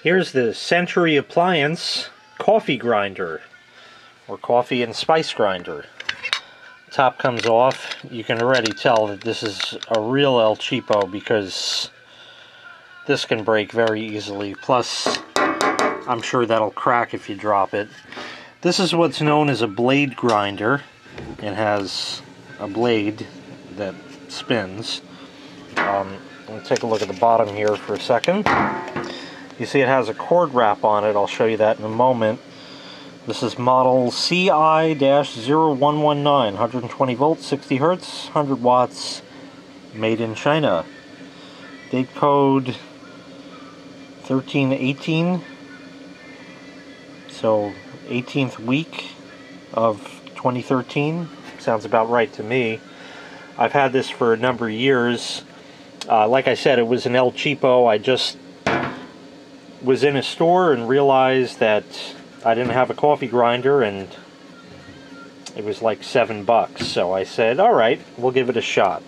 Here's the Century Appliance coffee grinder, or coffee and spice grinder. Top comes off. You can already tell that this is a real el-cheapo because this can break very easily. Plus, I'm sure that'll crack if you drop it. This is what's known as a blade grinder. It has a blade that spins. Let me take a look at the bottom here for a second. You see it has a cord wrap on it. I'll show you that in a moment. This is model CI-0119, 120 volts, 60 hertz, 100 watts, made in China. Date code 1318, so 18th week of 2013. Sounds about right to me. I've had this for a number of years. Like I said, it was an el-cheapo. I just was in a store and realized that I didn't have a coffee grinder and it was like $7. So I said, alright, we'll give it a shot.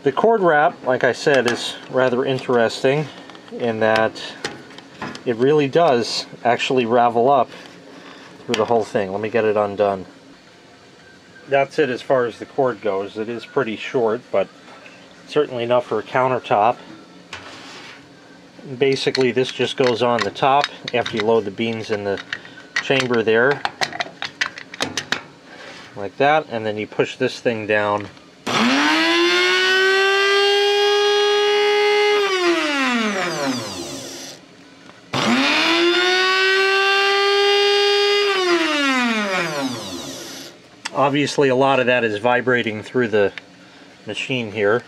The cord wrap, like I said, is rather interesting in that it really does actually ravel up through the whole thing. Let me get it undone. That's it as far as the cord goes. It is pretty short, but certainly enough for a countertop. Basically, this just goes on the top after you load the beans in the chamber there, like that, and then you push this thing down. Obviously, a lot of that is vibrating through the machine here.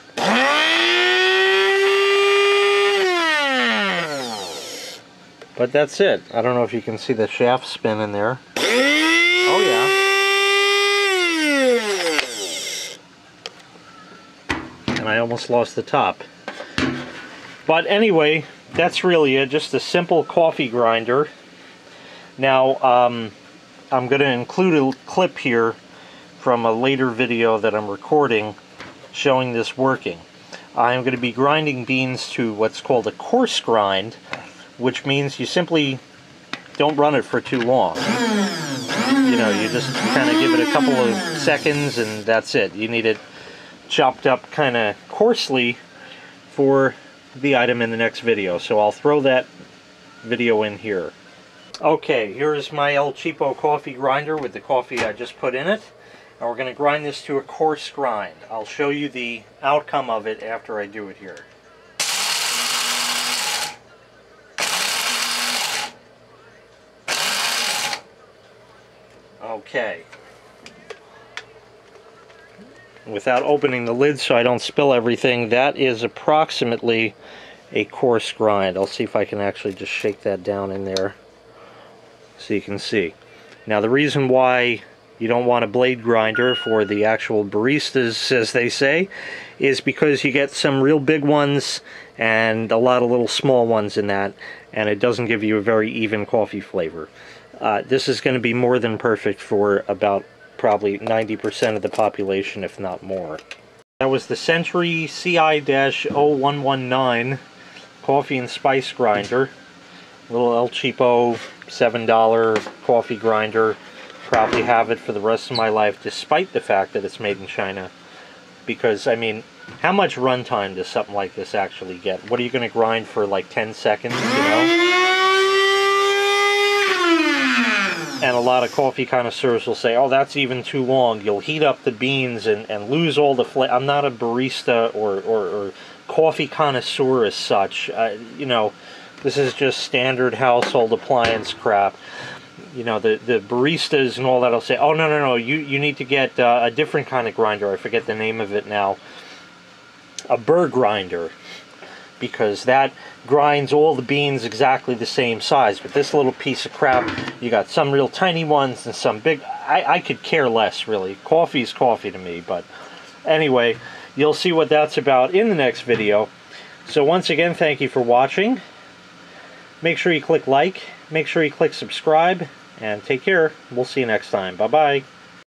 But that's it. I don't know if you can see the shaft spin in there. Oh yeah. And I almost lost the top. But anyway, that's really it. Just a simple coffee grinder. Now, I'm going to include a clip here from a later video that I'm recording showing this working. I'm going to be grinding beans to what's called a coarse grind, which means you simply don't run it for too long. You know, you just kind of give it a couple of seconds and that's it. You need it chopped up kind of coarsely for the item in the next video. So I'll throw that video in here. Okay, here's my el-cheapo coffee grinder with the coffee I just put in it. And we're going to grind this to a coarse grind. I'll show you the outcome of it after I do it here. Okay. Without opening the lid so I don't spill everything, that is approximately a coarse grind. I'll see if I can actually just shake that down in there so you can see. Now the reason why you don't want a blade grinder for the actual baristas, as they say, is because you get some real big ones and a lot of little small ones in that, and it doesn't give you a very even coffee flavor. This is going to be more than perfect for about probably 90% of the population, if not more. That was the Century CI-0119 coffee and spice grinder. Little el-cheapo $7 coffee grinder. Probably have it for the rest of my life, despite the fact that it's made in China. Because, I mean, how much runtime does something like this actually get? What are you going to grind for, like 10 seconds, you know? And a lot of coffee connoisseurs will say, oh, that's even too long. You'll heat up the beans and lose all the flavor. I'm not a barista or coffee connoisseur as such. You know, this is just standard household appliance crap. You know, the baristas and all that will say, oh, no, you need to get a different kind of grinder. I forget the name of it now. A burr grinder. Because that grinds all the beans exactly the same size. But this little piece of crap, you got some real tiny ones and some big. I could care less, really. Coffee's coffee to me. But anyway, you'll see what that's about in the next video. So once again, thank you for watching. Make sure you click like. Make sure you click subscribe. And take care. We'll see you next time. Bye-bye.